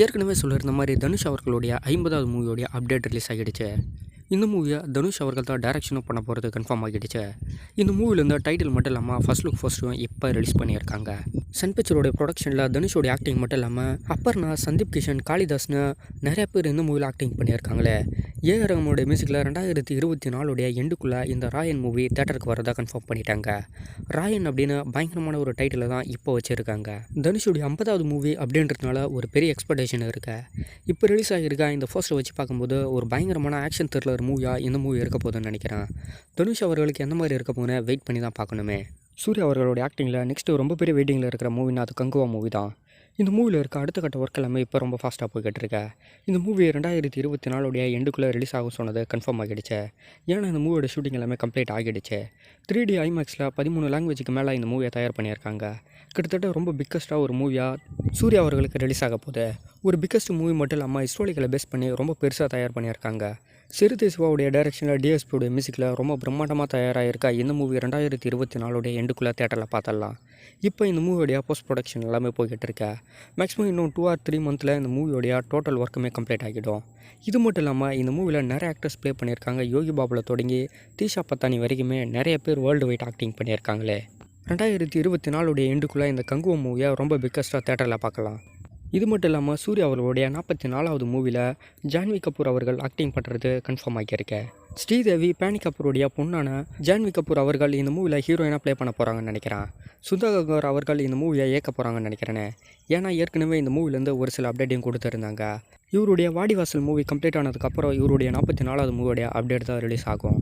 ஏற்கனவே சொல்லியிருந்த மாதிரி தனுஷ் அவர்களுடைய 50வது மூவியோடைய அப்டேட் ரிலீஸ் ஆகிடுச்சு. இந்த மூவியை தனுஷ் அவர்கள் தான் டைரக்ஷனும் பண்ண போகிறது கன்ஃபார்ம் ஆகிடுச்சு. இந்த மூவிலேருந்து டைட்டில் மட்டும் இல்லாமல் ஃபர்ஸ்ட் லுக் ஃபர்ஸ்ட்டும் இப்போ ரிலீஸ் பண்ணியிருக்காங்க. சன் பிக்சரோடைய ப்ரொடக்ஷனில் தனுஷோடைய ஆக்டிங் மட்டும் இல்லாமல் அப்பர்ணா, சந்தீப் கிஷன், காளிதாஸ்னு நிறைய பேர் இந்த மூவியில் ஆக்டிங் பண்ணியிருக்காங்களே. ஏஆர் ரஹ்மானுடைய மியூசிக்கில் 2024 எண்டுக்குள்ளே இந்த ராயன் மூவி தேட்டருக்கு வரதா கன்ஃபார்ம் பண்ணிட்டாங்க. ராயன் அப்படின்னு பயங்கரமான ஒரு டைட்டில் தான் இப்போ வச்சுருக்காங்க. தனுஷோடைய 50வது மூவி அப்படின்றதுனால ஒரு பெரிய எக்ஸ்பெக்டேஷன் இருக்கு. இப்போ ரிலீஸ் ஆகியிருக்க இந்த ஃபர்ஸ்ட்டை வச்சு பார்க்கும்போது ஒரு பயங்கரமான ஆக்ஷன் த்ரில்லர் மூவியாக இந்த மூவி இருக்க போகுதுன்னு நினைக்கிறேன். தனுஷ் அவர்களுக்கு எந்த மாதிரி இருக்க போகுன்னு வெயிட் பண்ணி தான் பார்க்கணுமே. சூர்யா அவர்களுடைய ஆக்டிங்கில் நெக்ஸ்ட்டு ரொம்ப பெரிய வெயிட்டிங்கில் இருக்கிற மூவினா அது கங்குவா மூவி தான். இந்த மூவியில் இருக்க அடுத்த கட்ட ஒர்க் எல்லாமே இப்போ ரொம்ப ஃபாஸ்ட்டாக போய்கிட்டு இருக்கு. இந்த மூவி 2024 எண்டுக்குள்ளே ரிலீஸ் ஆகும் சொன்னது கன்ஃபார்ம் ஆகிடுச்சு. ஏன்னா இந்த மூவியோட ஷூட்டிங் எல்லாமே கம்ப்ளீட் ஆகிடுச்சு. 3D ஐமேக்ஸில் 13 லாங்குவேஜுக்கு மேலே இந்த மூவியை தயார் பண்ணியிருக்காங்க. கிட்டத்தட்ட ரொம்ப பிக்கஸ்ட்டாக ஒரு மூவியாக சூர்யா அவர்களுக்கு ரிலீஸ் ஆக போகுது. ஒரு பிக்கஸ்ட் மூவி மட்டும் இல்லாமல் ஹிஸ்டாரிக்கலை பேஸ் பண்ணி ரொம்ப பெருசாக தயார் பண்ணியிருக்காங்க. சிறுத்தை சிவாவுடைய டைரக்ஷனில் டிஎஸ்பியோடைய மியூசிக்கில் ரொம்ப பிரம்மாண்டமாக தயாராகிருக்கா இந்த மூவி 2024 எண்டுக்குள்ளே தேட்டரில் பார்த்தரலாம். இப்போ இந்த மூவியோடைய போஸ்ட் ப்ரொடக்ஷன் எல்லாமே போய்கிட்டு இருக்கா. மேக்ஸிமம் இன்னும் 2 or 3 மந்தில் இந்த மூவியோடைய டோட்டல் ஒர்க்குமே கம்ப்ளீட் ஆகிடும். இது மட்டும் இல்லாமல் இந்த மூவியில் நிறைய ஆக்டர்ஸ் ப்ளே பண்ணியிருக்காங்க. யோகி பாபுவில் தொடங்கி தீஷா பத்தானி வரைக்குமே நிறைய பேர் வேர்ல்டு வைட் ஆக்டிங் பண்ணியிருக்காங்களே. 2024 எண்டுக்குள்ளே இந்த கங்குவா மூவியை ரொம்ப பிக்கஸ்ட்டாக தேட்டரில் பார்க்கலாம். இது மட்டும் இல்லாமல் சூர்யா அவர்களுடைய 44வது மூவியில் ஜான்வி கபூர் அவர்கள் ஆக்டிங் பண்ணுறது கன்ஃபார்ம் ஆகியிருக்க. ஸ்ரீதேவி பேனி கபூருடைய பொண்ணான ஜான்வி கபூர் அவர்கள் இந்த மூவியில் ஹீரோயினாக ப்ளே பண்ண போகிறாங்கன்னு நினைக்கிறேன். சுதாகர் அவர்கள் இந்த மூவியை இயக்க போகிறாங்கன்னு நினைக்கிறேனே. ஏன்னா ஏற்கனவே இந்த மூவிலேருந்து ஒரு சில அப்டேட்டையும் கொடுத்துருந்தாங்க. இவருடைய வாடிவாசல் மூவி கம்ப்ளீட் ஆனதுக்கப்புறம் இவருடைய 44வது மூவியோடைய அப்டேட் தான் ரிலீஸ் ஆகும்.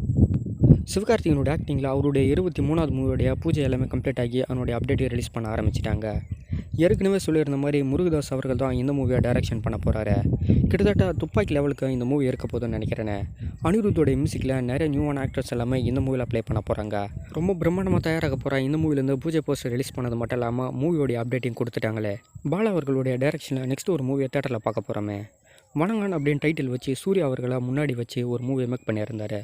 சிவகார்த்திகனுடைய ஆக்டிங்கில் அவருடைய 23வது மூவியோடைய பூஜை எல்லாமே கம்ப்ளீட் ஆகி அவனுடைய அப்டேட்டை ரிலீஸ் பண்ண ஆரம்பிச்சிட்டாங்க. ஏற்கனவே சொல்லியிருந்த மாதிரி முருகதாஸ் அவர்கள் தான் இந்த மூவியை டைரக்ஷன் பண்ண போகிறாரு. கிட்டத்தட்ட துப்பாக்கி லெவலுக்கு இந்த மூவி இருக்க போதுன்னு நினைக்கிறேன். அனிருத்தோடைய மியூசிக்கில் நிறைய நியூவான ஆக்டர்ஸ் எல்லாமே இந்த மூவியில் ப்ளே பண்ண போகிறாங்க. ரொம்ப பிரம்மாண்டமாக தயாராக போகிற இந்த மூவிலேருந்து பூஜை போஸ்டர் ரிலீஸ் பண்ணது மட்டும் இல்லாமல் மூவியோடைய அப்டேட்டையும் கொடுத்துட்டாங்களே. பாலா அவர்களுடைய டைரக்ஷனில் நெக்ஸ்ட் ஒரு மூவியை தேட்டரில் பார்க்க போகிறோமே. வணங்கன் அப்படின்னு டைட்டில் வச்சு சூர்யா அவர்களை முன்னாடி வச்சு ஒரு மூவியை மேக் பண்ணியிருந்தார்.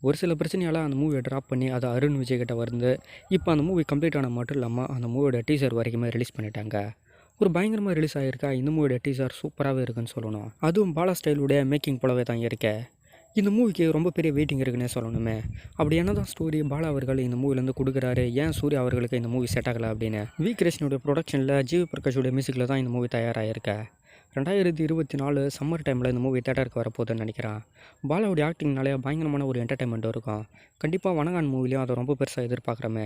ஒரு சில பிரச்சனையால் அந்த மூவியை ட்ராப் பண்ணி அதை அருண் விஜய் கிட்ட வந்து இப்போ அந்த மூவி கம்ப்ளீட் ஆன மட்டும் இல்லாமல் அந்த மூவியோட டீசர் வரைக்குமே ரிலீஸ் பண்ணிட்டாங்க. ஒரு பயங்கரமாக ரிலீஸ் ஆகியிருக்கா இந்த மூவியோட டீசர் சூப்பராகவே இருக்குன்னு சொல்லணும். அதுவும் பாலா ஸ்டைலுடைய மேக்கிங் போலவே தான் இருக்கே. இந்த மூவிக்கு ரொம்ப பெரிய வெயிட்டிங் இருக்குன்னே சொல்லணுமே. அப்படி என்ன தான் ஸ்டோரி பாலா அவர்கள் இந்த மூவிலேருந்து கொடுக்குறாரு, ஏன் சூர்யா அவர்களுக்கு இந்த மூவி செட் ஆகலை அப்படின்னு. வி கிருஷ்ணனுடைய ப்ரொடக்ஷனில் ஜிவி பிரகாஷோடைய மியூசிக்கில் தான் இந்த மூவி தயாராகிருக்க. 2024 சம்மர் டைமில் இந்த மூவி தேட்டருக்கு வரப்போகுதுன்னு நினைக்கிறேன். பாலாவுடைய ஆக்டிங்னாலே பயங்கரமான ஒரு என்டர்டைன்மெண்ட் இருக்கும். கண்டிப்பாக வணங்கான் மூவிலையும் அதை ரொம்ப பெருசாக எதிர்பார்க்குறோமே.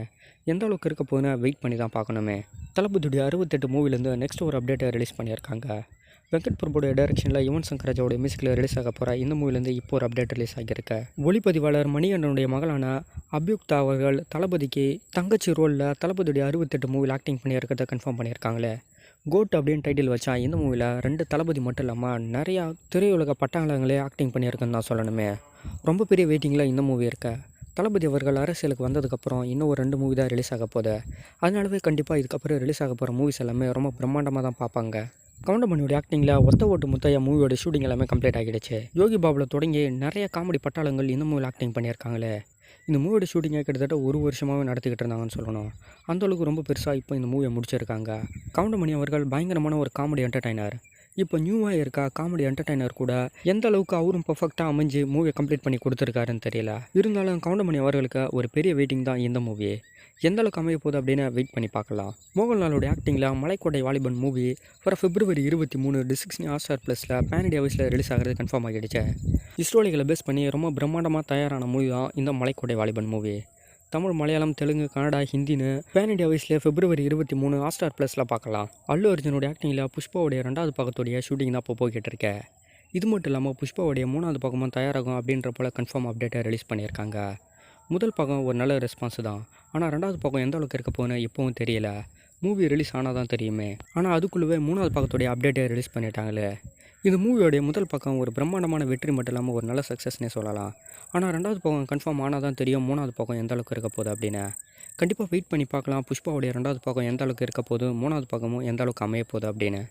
எந்த அளவுக்கு இருக்க போகுதுன்னு வெயிட் பண்ணி தான் பார்க்கணுமே. தளபதியுடைய 68 மூவிலேருந்து நெக்ஸ்ட் ஒரு அப்டேட்டை ரிலீஸ் பண்ணியிருக்காங்க. வெங்கட் பிரபுடைய டைரக்ஷனில் யுவன் சங்கர் ராஜாவுடைய மியூசிக்கில் ரிலீஸ் ஆக போகிற இந்த மூவிலேருந்து இப்போ ஒரு அப்டேட் ரிலீஸ் ஆகியிருக்க. ஒளிப்பதிவாளர் மணிகண்டனுடைய மகளான அபியுக்தா அவர்கள் தளபதிக்கு தங்கச்சி ரோலில் தளபதியுடைய 68 மூவியில் ஆக்டிங் பண்ணியிருக்கிறத கன்ஃபார்ம் பண்ணியிருக்காங்களே. கோட் அப்படின்னு டைட்டில் வச்சா இந்த மூவியில் 2 தளபதி மட்டும் இல்லாமல் நிறையா திரையுலக பட்டாளங்களே ஆக்டிங் பண்ணியிருக்குன்னு தான் சொல்லணுமே. ரொம்ப பெரிய வெயிட்டிங்கில் இந்த மூவி இருக்க. தளபதி அவர்கள் அரசியலுக்கு வந்ததுக்கப்புறம் இன்னும் ஒரு 2 மூவி தான் ரிலீஸ் ஆக போகுது. அதனாலவே கண்டிப்பாக இதுக்கப்புறம் ரிலீஸ் ஆக போகிற மூவிஸ் எல்லாமே ரொம்ப பிரம்மாண்டமாக தான் பார்ப்பாங்க. கவுண்டமணியோட ஆக்டிங்கில் ஒத்த ஓட்டு முத்தையா மூவியோட ஷூட்டிங் எல்லாமே கம்ப்ளீட் ஆகிடுச்சு. யோகி பாபுவில் தொடங்கி நிறைய காமெடி பட்டாளங்கள் இந்த மூவியில் ஆக்டிங் பண்ணியிருக்காங்களே. இந்த மூவியோட ஷூட்டிங்கை கிட்டத்தட்ட 1 வருஷமாகவே நடத்திக்கிட்டு இருந்தாங்கன்னு சொல்லணும். அந்தளவுக்கு ரொம்ப பெருசாக இப்போ இந்த மூவியை முடிச்சிருக்காங்க. கவுண்டமணி அவர்கள் பயங்கரமான ஒரு காமெடி என்டர்டைனர். இப்போ நியூவாக இருக்கா காமெடி என்டர்டைனர் கூட எந்த அளவுக்கு அவரும் பர்ஃபெக்டாக அமைஞ்சு மூவியை கம்ப்ளீட் பண்ணி கொடுத்துருக்காருன்னு தெரியல. இருந்தாலும் கவுண்டமணி அவர்களுக்கு ஒரு பெரிய வெயிட்டிங் தான் இந்த மூவி. எந்த அளவுக்கு அமைய போகுது அப்படின்னு வெயிட் பண்ணி பார்க்கலாம். மோகன்லாலுடைய ஆக்டிங்கில் மலைக்கோட்டை வாலிபன் மூவி வர February 23 டிஸ்னி ஹாட்ஸ்டார் ப்ளஸில் பேன் இண்டியா வைஸில் ரிலீஸ் ஆகிறது கன்ஃபார்ம் ஆகிடுச்சு. ஹிஸ்டாரிக்கலை பேஸ் பண்ணி ரொம்ப பிரம்மாண்டமாக தயாரான மூவி தான் இந்த மலைக்கோட்டை வாலிபன் மூவி. தமிழ், மலையாளம், தெலுங்கு, கன்னடா, ஹிந்தின்னு பேன் இண்டியா வைஸில் February 23 ஹாட்ஸ்டார் ப்ளஸில் பார்க்கலாம். அல்லு அர்ஜுனுடைய ஆக்டிங்கில் புஷ்பாவுடைய 2வது பாகத்துடைய ஷூட்டிங் தான் இப்போ போய்கிட்டு இருக்க. இது மட்டும் இல்லாமல் புஷ்பாவுடைய 3வது பாகமும் தயாராகும் அப்படின்ற போல் கன்ஃபார்ம் அப்டேட்டை ரிலீஸ் பண்ணியிருக்காங்க. முதல் பாகம் ஒரு நல்ல ரெஸ்பான்ஸ் தான். ஆனால் 2வது பாகம் எந்த அளவுக்கு இருக்க போகுன்னு இப்போவும் தெரியல. மூவி ரிலீஸ் ஆனால் தான் தெரியுமே. ஆனால் அதுக்குள்ளவே 3வது பாகத்துடைய அப்டேட்டை ரிலீஸ் பண்ணிட்டாங்களே. இந்த மூவியோடைய முதல் பக்கம் ஒரு பிரம்மாண்டமான வெற்றி மட்டும் இல்லாமல் ஒரு நல்ல சக்ஸஸ்னே சொல்லலாம். ஆனால் 2வது பாகம் கன்ஃபார்ம் ஆனால் தான் தெரியும் 3வது பாகம் எந்த அளவுக்கு இருக்க போகுது அப்படின்னு. கண்டிப்பாக வெயிட் பண்ணி பார்க்கலாம். புஷ்பாவுடைய 2வது பாகம் எந்த அளவுக்கு இருக்க போகுது, 3வது பாகமும் எந்த அளவுக்கு அமைய போகுது அப்படின்னு.